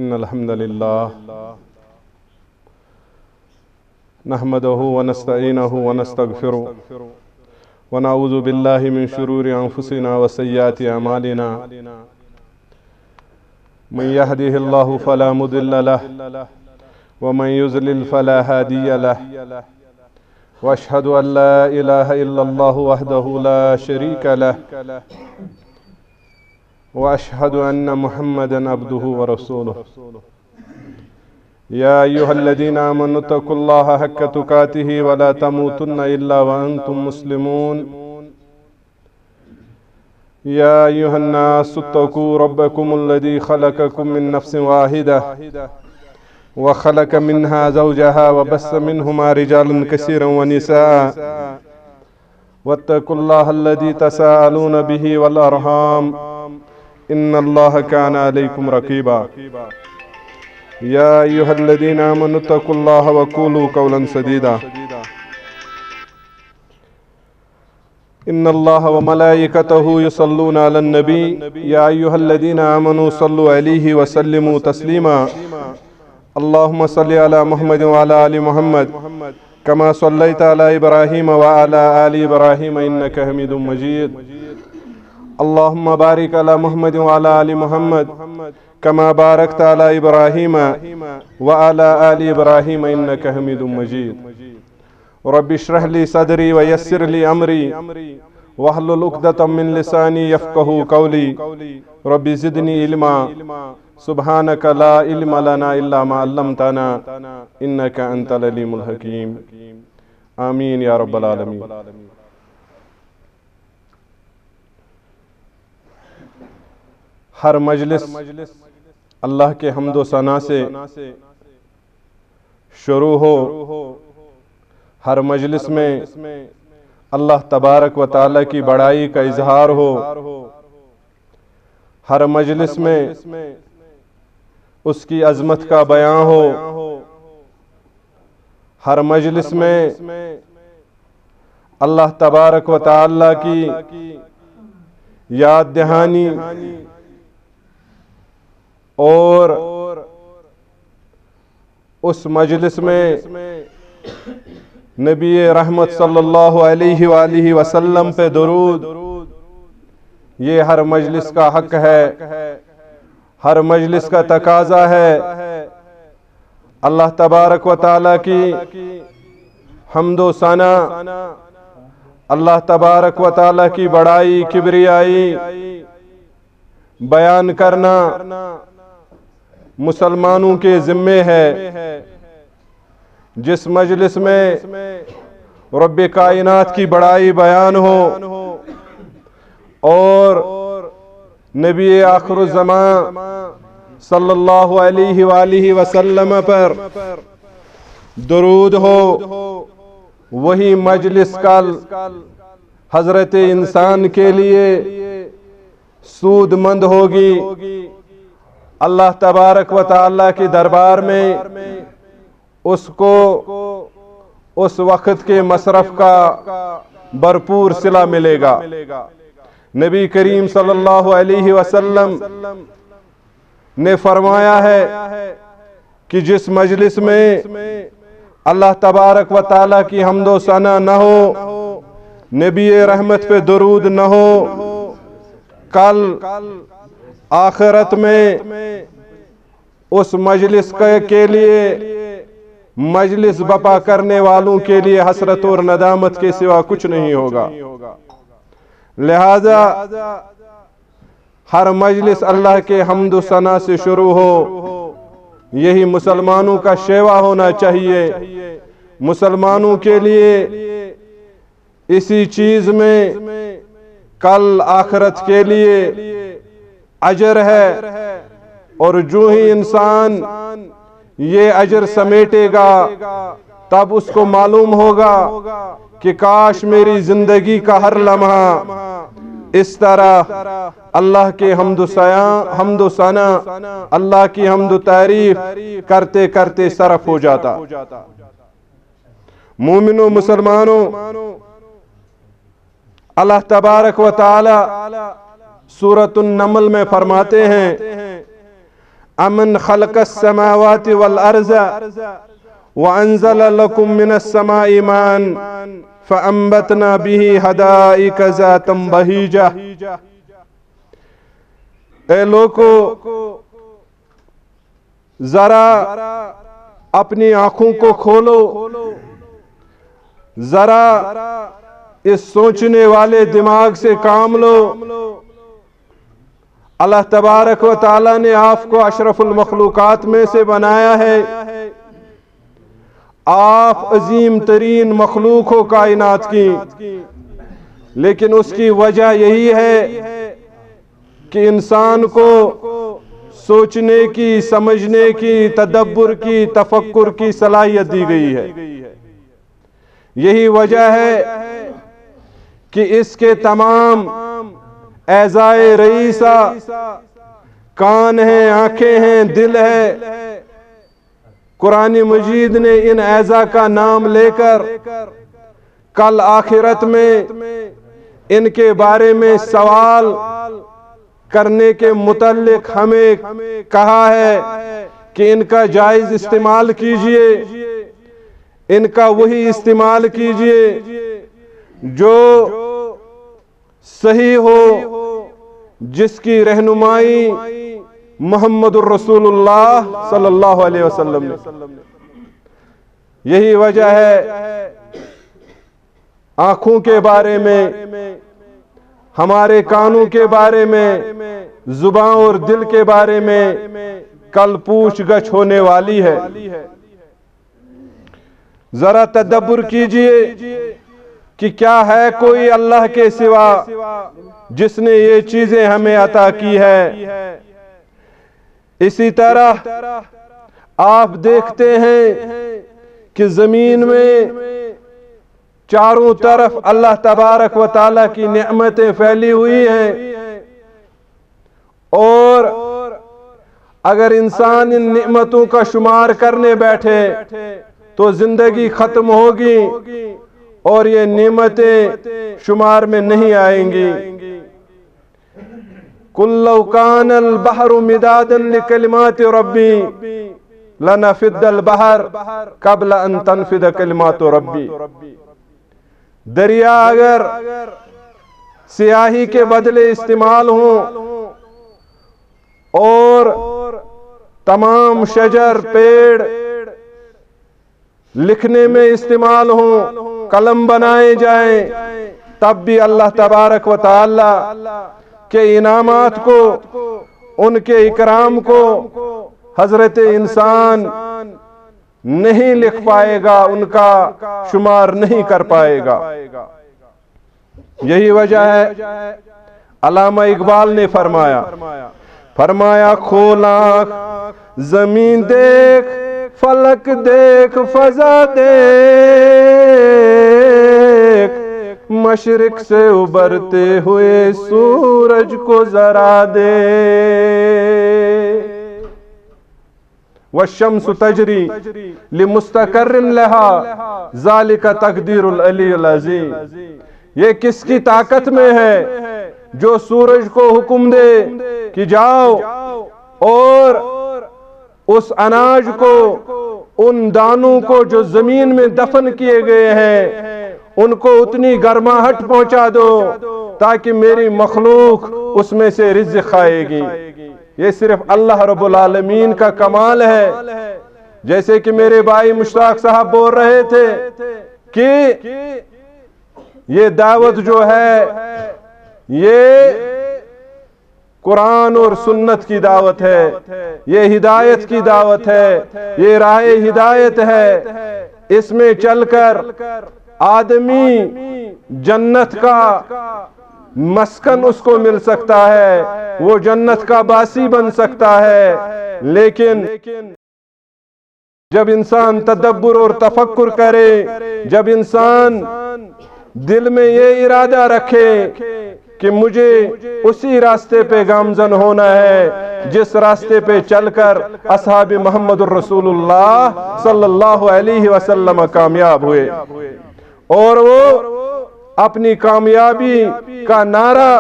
إن الحمد لله نحمده ونستعينه ونستغفره ونعوذ بالله من شرور أنفسنا وسيئات أعمالنا من يهده الله فلا مضل له ومن يضلل فلا هادي له وأشهد أن لا إله إلا الله وحده لا شريك له وأشهد أن محمدًا عبده ورسوله يا أيها الذين آمنوا اتقوا الله حق تقاته ولا تموتن إلا وأنتم مسلمون يا أيها الناس اتقوا ربكم الذي خلقكم من نفس واحدة وخلق منها زوجها وبث منهما رجالا كثيرا ونساء واتقوا الله الذي تساءلون به والأرحام إن الله كان عليكم رقيبا يا أيها الذين آمنوا اتقوا الله وقولوا قولا سديدا إن الله وملائكته يصلون على النبي يا أيها الذين آمنوا صلوا عليه وسلموا تسليما اللهم صل على محمد وعلى آل محمد كما صليت على إبراهيم وعلى آل إبراهيم إنك حميد مجيد اللهم بارك على محمد وعلى آل محمد كما باركت على إبراهيم وعلى آل إبراهيم إنك حميد مجيد رب اشرح لي صدري ويسر لي أمري واحلل عقدة من لساني يفقهوا قولي رب زدني علما سبحانك لا علم لنا إلا ما علمتنا إنك أنت العليم الحكيم آمين يا رب العالمين. ہر مجلس اللہ کے حمد و ثنا سے شروع ہو، ہر مجلس میں اللہ تبارک و تعالیٰ کی بڑائی کا اظہار ہو، ہر مجلس میں اس کی عظمت کا بیان ہو، ہر مجلس میں اللہ تبارک و تعالیٰ کی یاد دہانی اور اس مجلس میں نبی رحمت صلی اللہ علیہ وآلہ وسلم پہ درود، یہ ہر مجلس کا حق ہے، ہر مجلس کا تقاضا ہے. اللہ تبارک و تعالیٰ کی حمد و ثنا، اللہ تبارک و تعالیٰ کی بڑائی کبریائی بیان کرنا مسلمانوں کے ذمے ہے. جس مجلس میں رب کائنات کی بڑائی بیان ہو اور نبی آخر الزمان صلی اللہ علیہ وآلہ وسلم پر درود ہو، وہی مجلس کل حضرت انسان کے لیے سود مند ہوگی. اللہ تبارک و تعالیٰ کے دربار میں اس کو اس وقت کے مصرف کا بھرپور صلہ ملے گا. نبی کریم صلی اللہ علیہ وسلم نے فرمایا ہے کہ جس مجلس میں اللہ تبارک و تعالیٰ کی حمد و ثنا نہ ہو، نبی رحمت پہ درود نہ ہو، کل آخرت میں اس مجلس کے لیے، مجلس بپا کرنے والوں کے لیے حسرت اور ندامت کے سوا کچھ نہیں ہوگا. لہذا ہر مجلس اللہ کے حمد و ثنا سے شروع ہو، یہی مسلمانوں کا شیوا ہونا چاہیے. مسلمانوں کے لیے اسی چیز میں کل آخرت کے لیے اجر ہے، اور جو ہی انسان یہ اجر سمیٹے گا تب اس کو معلوم ہوگا کہ کاش میری زندگی کا ہر لمحہ اس طرح اللہ کے حمد و ثنا، اللہ کی حمد و تعریف کرتے کرتے صرف ہو جاتا. مومنوں، مسلمانوں، اللہ تبارک و تعالی سورۃ النمل میں فرماتے ہیں امن خلق السماوات والارض وانزل لكم من السماء ماء فانبتنا به حدائق ذات بہیجہ۔ اے لوگو، ذرا اپنی آنکھوں کو کھولو، ذرا اس سوچنے والے دماغ سے کام لو۔ اللہ تبارک و تعالیٰ نے آپ کو اشرف المخلوقات میں سے بنایا ہے۔ آپ عظیم ترین مخلوق ہو کائنات کی، لیکن اس کی وجہ یہی ہے کہ انسان کو سوچنے کی، سمجھنے کی، تدبر کی، تفکر کی صلاحیت دی گئی ہے۔ یہی وجہ ہے کہ اس کے تمام اعضائے رئیسہ، کان ہیں، آنکھیں ہیں، دل ہے، قرآن مجید نے ان اعضاء کا نام لے کر کل آخرت میں ان کے بارے میں سوال کرنے کے متعلق ہمیں کہا ہے کہ ان کا جائز استعمال کیجئے، ان کا وہی استعمال کیجئے جو صحیح ہو، جس کی رہنمائی محمد الرسول اللہ صلی اللہ علیہ وسلم نے۔ یہی وجہ ہے آنکھوں کے بارے میں، ہمارے کانوں کے بارے میں، زبان اور دل کے بارے میں کل پوچھ گچھ ہونے والی ہے۔ ذرا تدبر کیجئے کہ کیا ہے کوئی اللہ کے سوا جس نے یہ چیزیں ہمیں عطا کی ہے۔ اسی طرح آپ دیکھتے ہیں کہ زمین میں چاروں طرف اللہ تبارک و تعالیٰ کی نعمتیں پھیلی ہوئی ہیں، اور اگر انسان ان نعمتوں کا شمار کرنے بیٹھے تو زندگی ختم ہوگی اور یہ نعمتیں شمار میں نہیں آئیں گی۔ قُلْ لَوْ كَانَ الْبَحْرُ مِدَادًا لِكَلِمَاتِ رَبِّي لَنَفِدَّ الْبَحْرُ قَبْلَ أَن تَنْفِدَ كَلِمَاتُ رَبِّي۔ دریا اگر سیاہی کے بدلے استعمال ہوں اور تمام شجر پیڑ لکھنے میں استعمال ہوں، قلم بنائے جائیں، تب بھی اللہ تبارک و تعالی کے انعامات کو، ان کے اکرام کو حضرت انسان نہیں لکھ پائے گا، ان کا شمار نہیں کر پائے گا۔ یہی وجہ ہے علامہ اقبال نے فرمایا کھول آنکھ زمین دیکھ، فلک دیکھ، فضا دیکھ، مشرق سے ابھرتے ہوئے سورج کو ذرا دیکھ۔ والشمس تجری لمستقر لہا ذالک تقدیر العلی العظیم۔ یہ کس کی طاقت میں ہے جو سورج کو حکم دے کہ جاؤ اور اس اناج کو، ان دانوں کو جو زمین میں دفن کیے گئے ہیں، ان کو اتنی گرماہٹ پہنچا دو تاکہ میری مخلوق اس میں سے رزق کھائے گی۔ یہ صرف اللہ رب العالمین کا کمال ہے۔ جیسے کہ میرے بھائی مشتاق صاحب بول رہے تھے کہ یہ دعوت جو ہے یہ قرآن اور سنت کی دعوت ہے، یہ ہدایت کی دعوت ہے، یہ راہ ہدایت ہے۔ اس میں چل کر آدمی جنت کا مسکن اس کو مل سکتا ہے، وہ جنت کا باسی بن سکتا ہے۔ لیکن جب انسان تدبر اور تفکر کرے، جب انسان دل میں یہ ارادہ رکھے کہ مجھے اسی راستے پہ گامزن ہونا ہے جس راستے پہ چل کر اصحاب محمد الرسول اللہ صلی اللہ علیہ وسلم کامیاب ہوئے، اور وہ اپنی کامیابی کا نعرہ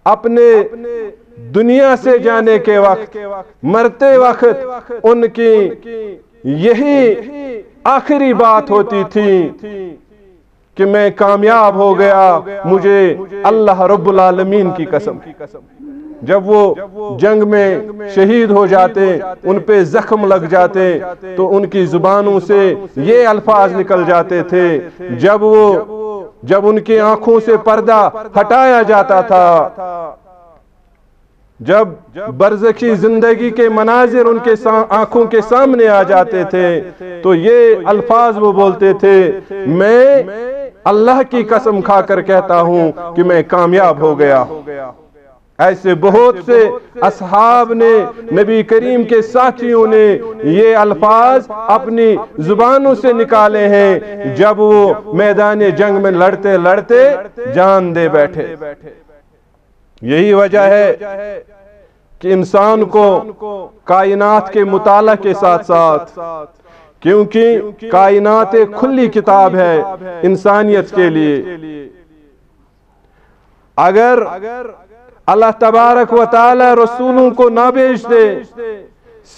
اپنے دنیا سے جانے کے وقت، مرتے وقت ان کی یہی آخری بات ہوتی تھی کہ میں کامیاب ہو گیا، مجھے اللہ رب العالمین کی قسم۔ جب وہ جنگ میں شہید ہو جاتے، ان پہ زخم لگ جاتے، تو ان کی زبانوں سے یہ الفاظ نکل جاتے تھے، جب ان کی آنکھوں سے پردہ ہٹایا جاتا تھا، جب برزخی زندگی کے مناظر ان کے آنکھوں کے سامنے آ جاتے تھے، تو یہ الفاظ وہ بولتے تھے، میں اللہ کی قسم کھا کر کہتا ہوں کہ میں کامیاب ہو گیا۔ ایسے بہت سے اصحاب نے، نبی کریم کے ساتھیوں نے یہ الفاظ اپنی زبانوں سے نکالے ہیں جب وہ میدان جنگ میں لڑتے لڑتے جان دے بیٹھے۔ یہی وجہ ہے کہ انسان کو کائنات کے مطالعہ کے ساتھ ساتھ، کیونکہ کائنات ایک کھلی کتاب ہے انسانیت کے لیے، اگر اللہ تبارک و تعالی رسولوں کو نہ بھیج دے،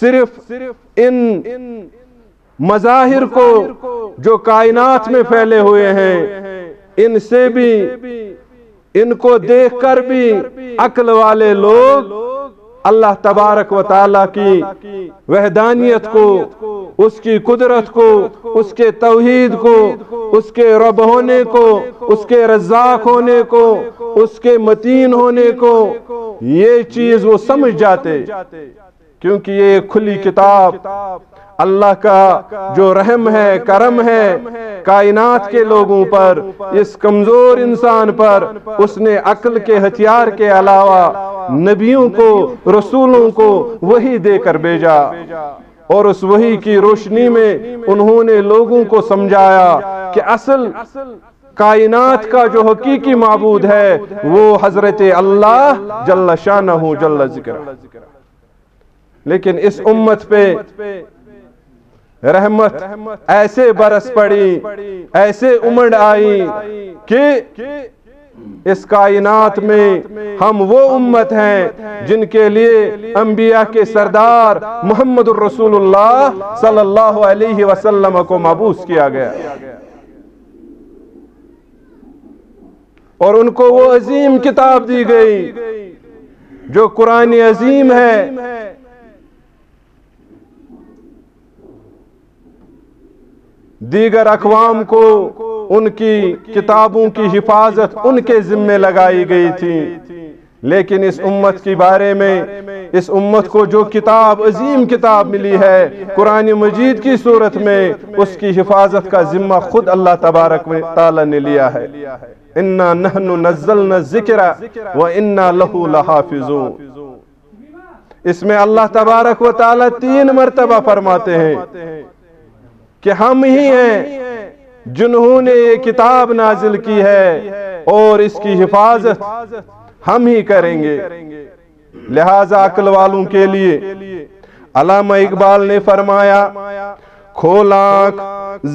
صرف ان مظاہر کو جو کائنات میں پھیلے ہوئے ہیں، ان سے بھی، ان کو دیکھ کر بھی عقل والے لوگ اللہ تبارک و تعالی کی وحدانیت کو، اس کی قدرت کو، اس کے توحید کو، اس کے رب ہونے کو، اس کے رزاق ہونے کو، اس کے متین ہونے کو، یہ چیز وہ سمجھ جاتے، کیونکہ یہ کھلی کتاب اللہ کا جو رحم ہے، کرم ہے کائنات کے لوگوں پر، اس کمزور انسان پر اس نے عقل کے ہتھیار کے علاوہ نبیوں کو، رسولوں کو وحی دے کر بھیجا، اور اس وحی کی روشنی میں انہوں نے لوگوں کو سمجھایا کہ اصل کائنات کا جو حقیقی معبود ہے وہ حضرت اللہ جل شانہ جل ذکرہ۔ لیکن اس امت پہ رحمت ایسے برس پڑی، ایسے امڑ آئی کہ اس کائنات میں ہم وہ امت ہیں جن کے لیے انبیاء کے سردار محمد الرسول اللہ صلی اللہ علیہ وسلم کو مبعوث کیا گیا، اور ان کو وہ عظیم کتاب دی گئی جو قرآن عظیم ہے۔ دیگر اقوام کو ان کی کتابوں کی حفاظت ان کے ذمے لگائی گئی تھی، لیکن اس امت کے بارے میں، اس امت کو جو کتاب، عظیم کتاب ملی ہے قرآن مجید کی صورت میں، اس کی حفاظت کا ذمہ خود اللہ تبارک و تعالی نے لیا ہے۔ اِنَّا نَحْنُ نَزَّلْنَا الذِّكْرَ وَإِنَّا لَهُ لَحَافِظُونَ۔ اس میں اللہ تبارک و تعالی 3 مرتبہ فرماتے ہیں کہ ہم ہی ہیں جنہوں نے یہ کتاب نازل کی ہے اور اس کی حفاظت ہم ہی کریں گے۔ لہذا عقل والوں کے لیے علامہ اقبال نے فرمایا، کھول آنکھ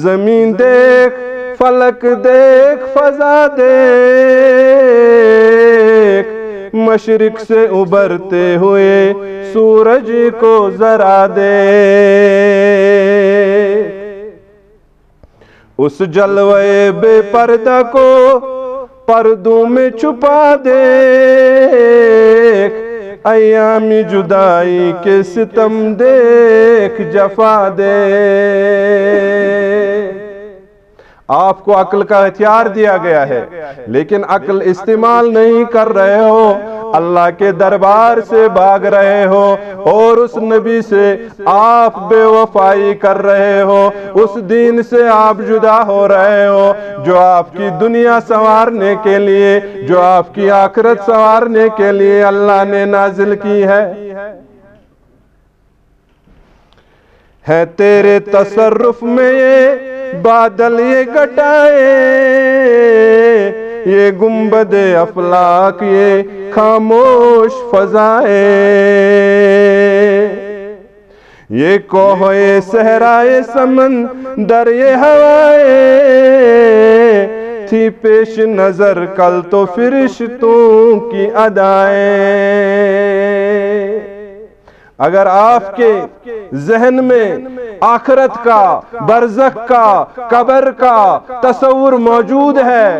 زمین دیکھ، فلک دیکھ، فضا دیکھ، مشرق سے ابھرتے ہوئے سورج کو ذرا دیکھ، اس جلوے بے پردہ کو پردوں میں چھپا دیکھ، ایام جدائی کے ستم دیکھ، جفا دیکھ۔ آپ کو عقل کا ہتھیار دیا گیا ہے، لیکن عقل استعمال نہیں کر رہے ہو، اللہ کے دربار سے بھاگ رہے ہو، اور اس نبی سے آپ بے وفائی کر رہے ہو، اس دین سے آپ جدا ہو رہے ہو جو آپ کی دنیا سنوارنے کے لیے، جو آپ کی آخرت سنوارنے کے لیے اللہ نے نازل کی ہے تیرے تصرف میں یہ بادل، یہ گھٹائے، یہ گنبد افلاک، یہ خاموش فضائیں، یہ کوہ، یہ صحرائے سمندر، یہ ہوائیں، تھی پیش نظر کل تو فرشتوں کی ادائیں۔ اگر آپ کے ذہن میں آخرت کا، برزخ کا، قبر کا تصور موجود ہے،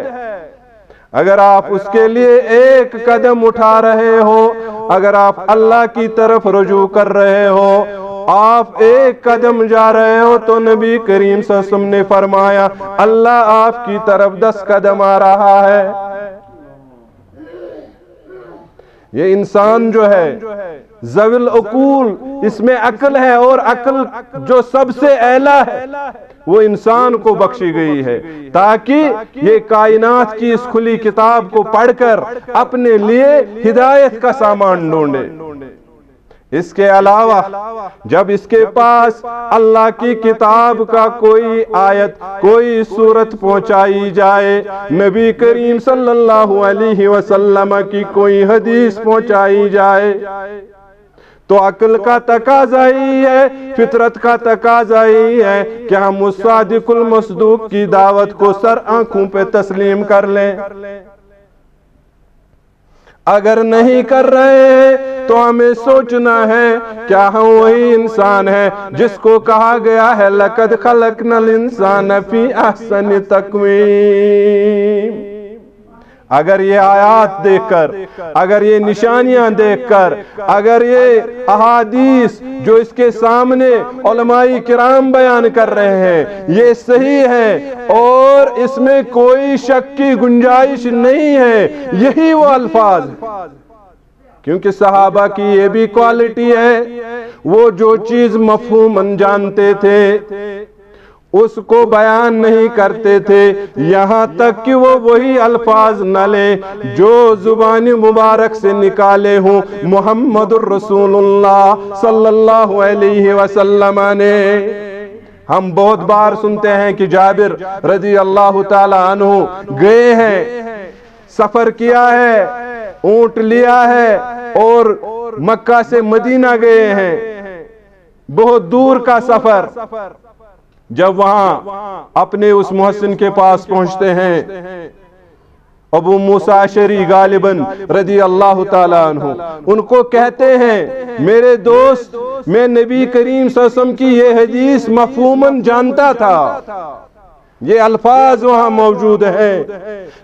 اگر آپ اس کے لیے ایک قدم اٹھا رہے ہو، اگر آپ اللہ کی طرف رجوع کر رہے ہو، آپ ایک قدم جا رہے ہو، تو نبی کریم صلی اللہ علیہ وسلم نے فرمایا اللہ آپ کی طرف 10 قدم آ رہا ہے۔ یہ انسان جو ہے ذوی العقول، اس میں عقل ہے، اور عقل جو سب سے اعلیٰ ہے وہ انسان کو بخشی گئی ہے تاکہ یہ کائنات کی اس کھلی کتاب کو پڑھ کر اپنے لیے ہدایت کا سامان ڈھونڈے۔ اس کے علاوہ جب اس کے پاس اللہ کی کتاب کا کوئی آیت، کوئی سورت پہنچائی جائے، نبی کریم صلی اللہ علیہ وسلم کی کوئی حدیث پہنچائی جائے، تو عقل کا تقاضا ہی ہے، فطرت کا تقاضا ہی ہے کہ ہم اس صادق المصدوق کی دعوت کو سر آنکھوں پہ تسلیم کر لیں۔ اگر نہیں کر رہے ہیں تو ہمیں سوچنا ہے کیا ہم وہی انسان ہیں جس کو کہا گیا ہے لَقَدْ خَلَقْنَا الْإِنسَانَ فِي أَحْسَنِ تَقْوِيمٍ۔ اگر یہ آیات دیکھ کر، اگر یہ نشانیاں دیکھ کر، اگر یہ احادیث جو اس کے سامنے علماء کرام بیان کر رہے ہیں یہ صحیح ہے اور اس میں کوئی شک کی گنجائش نہیں ہے، یہی وہ الفاظ ہیں۔ کیونکہ صحابہ کی یہ بھی کوالٹی ہے، وہ جو چیز مفہوماً جانتے تھے اس کو بیان نہیں کرتے تھے، یہاں تک کہ وہ وہی الفاظ نہ لیں جو زبان مبارک سے نکالے ہوں محمد الرسول اللہ صلی اللہ علیہ وسلم نے۔ ہم بہت بار سنتے ہیں کہ جابر رضی اللہ تعالی عنہ گئے ہیں، سفر کیا ہے، اونٹ لیا ہے اور مکہ سے مدینہ گئے ہیں، بہت دور کا سفر۔ جب وہاں اپنے اس محسن کے پاس پہنچتے ہیں، ابو موسیٰ اشعری غالباً رضی اللہ تعالیٰ عنہ ان کو کہتے ہیں میرے دوست، میں نبی کریم صلی اللہ علیہ وسلم کی یہ حدیث مفہوماً جانتا تھا، یہ الفاظ وہاں موجود ہیں،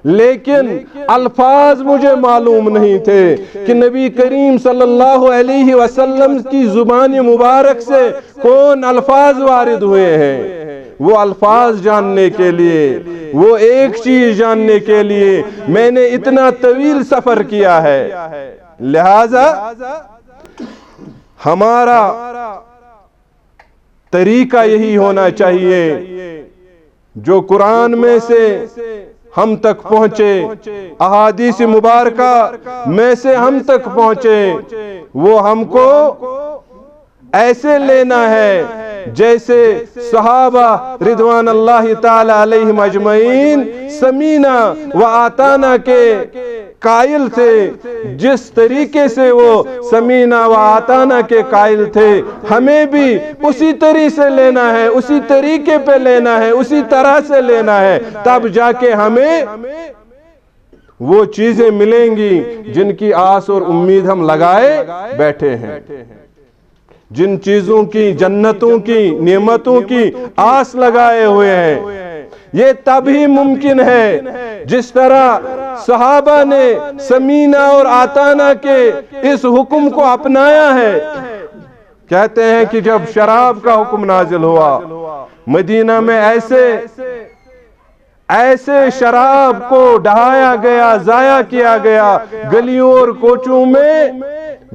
لیکن الفاظ مجھے معلوم نہیں تھے کہ نبی کریم صلی اللہ علیہ وسلم کی زبان مبارک سے کون الفاظ وارد ہوئے ہیں۔ وہ الفاظ جاننے کے لیے، وہ ایک چیز جاننے کے لیے میں نے اتنا طویل سفر کیا ہے۔ لہذا ہمارا طریقہ یہی ہونا چاہیے جو قرآن میں سے ہم تک پہنچے، احادیث مبارکہ میں سے ہم تک پہنچے، وہ ہم کو ایسے لینا ہے جیسے صحابہ رضوان اللہ تعالی علیہم اجمعین سمینا و آتانا کے قائل تھے۔ جس طریقے سے وہ سمینا و آتانا کے قائل تھے، ہمیں بھی اسی طریقے سے لینا ہے، اسی طریقے پہ لینا ہے، اسی طرح سے لینا ہے، تب جا کے ہمیں وہ چیزیں ملیں گی جن کی آس اور امید ہم لگائے بیٹھے ہیں، جن چیزوں کی، جنتوں کی، نعمتوں کی آس لگائے ہوئے ہیں۔ یہ تب ہی ممکن ہے جس طرح صحابہ نے سمینا اور آتانا کے اس حکم کو اپنایا ہے۔ کہتے ہیں کہ جب شراب کا حکم نازل ہوا، مدینہ میں ایسے شراب کو ڈھایا گیا، ضائع کیا گیا، گلیوں اور کوچوں میں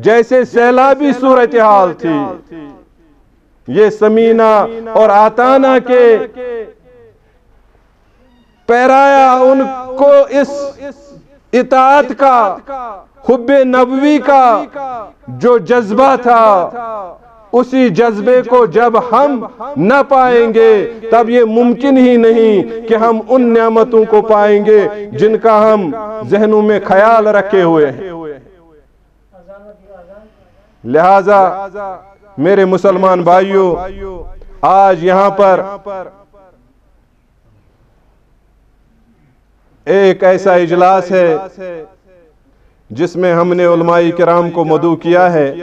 جیسے سیلابی صورتحال تھی۔ یہ سمینا اور آتانا کے پیرایا ان کو اس اطاعت کا، حب نبوی کا جو جذبہ تھا، اسی جذبے کو جب ہم نہ پائیں گے تب یہ ممکن ہی نہیں کہ ہم ان نعمتوں کو پائیں گے جن کا ہم ذہنوں میں خیال رکھے ہوئے ہیں۔ لہذا میرے مسلمان بھائیوں، آج یہاں پر ایک ایسا اجلاس ہے جس میں ہم نے علماء کرام کو مدعو کیا ہے،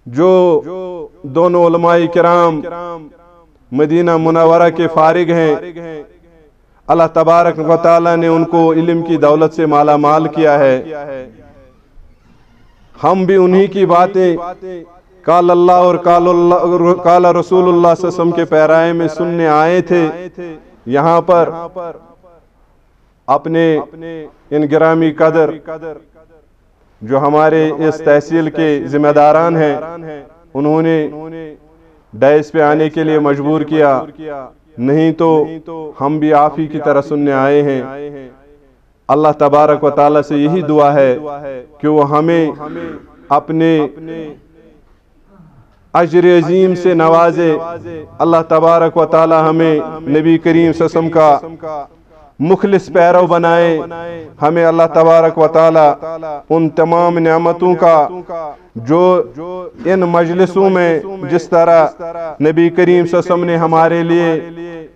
جو دونوں علماء کرام مدینہ منورہ کے فارغ ہیں، اللہ تبارک و تعالی نے ان کو علم کی دولت سے مالا مال کیا ہے۔ ہم بھی انہی کی باتیں قال اللہ اور قال رسول اللہ صلی اللہ علیہ وسلم کے پیرائے میں سننے آئے تھے۔ یہاں پر اپنے ان گرامی قدر جو ہمارے اس تحصیل کے ذمہ داران ہیں، انہوں نے ڈائس پہ آنے کے لیے مجبور کیا، نہیں تو ہم بھی آپ ہی کی طرح سننے آئے ہیں۔ اللہ تبارک و تعالی سے یہی دعا ہے کہ وہ ہمیں اپنے اجر عظیم سے نوازے۔ اللہ تبارک و تعالی ہمیں نبی کریم صلی اللہ علیہ وسلم کا مخلص پیرو بنائے۔ ہمیں اللہ تبارک و تعالی ان تمام نعمتوں کا جو ان مجلسوں میں جس طرح نبی کریم صلی اللہ علیہ وسلم نے ہمارے لیے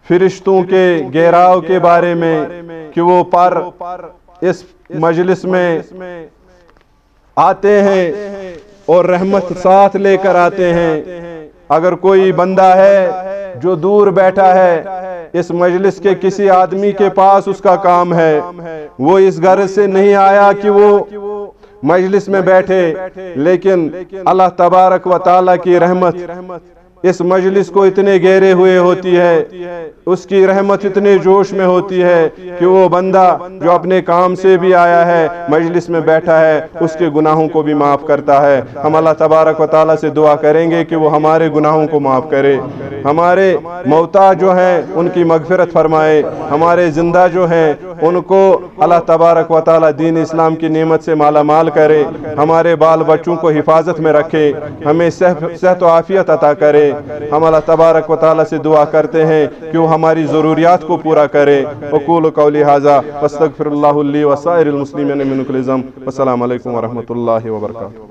فرشتوں کے گھیراؤ کے بارے میں کہ وہ پر اس مجلس میں آتے ہیں اور رحمت ساتھ لے کر آتے ہیں۔ اگر کوئی بندہ ہے جو دور بیٹھا ہے، اس مجلس کے کسی آدمی کے پاس اس کا کام ہے، وہ اس غرض سے نہیں آیا کہ وہ مجلس میں بیٹھے، لیکن اللہ تبارک و تعالی کی رحمت اس مجلس کو اتنے گہرے ہوئے ہوتی ہے، اس کی رحمت اتنے جوش میں ہوتی ہے کہ وہ بندہ جو اپنے کام سے بھی آیا ہے، مجلس میں بیٹھا ہے، اس کے گناہوں کو بھی معاف کرتا ہے۔ ہم اللہ تبارک و تعالی سے دعا کریں گے کہ وہ ہمارے گناہوں کو معاف کرے، ہمارے موتا جو ہیں ان کی مغفرت فرمائے، ہمارے زندہ جو ہیں ان کو اللہ تبارک و تعالی دین اسلام کی نعمت سے مالا مال کرے، ہمارے بال بچوں کو حفاظت میں رکھے، ہمیں صحت و عافیت عطا کرے۔ ہم اللہ تبارک و تعالی سے دعا کرتے ہیں کہ وہ ہماری ضروریات کو پورا کرے۔ اقول قولی ھذا واستغفر اللہ لی وسائر المسلمین من کل ذنب۔ السلام علیکم ورحمۃ اللہ وبرکاتہ۔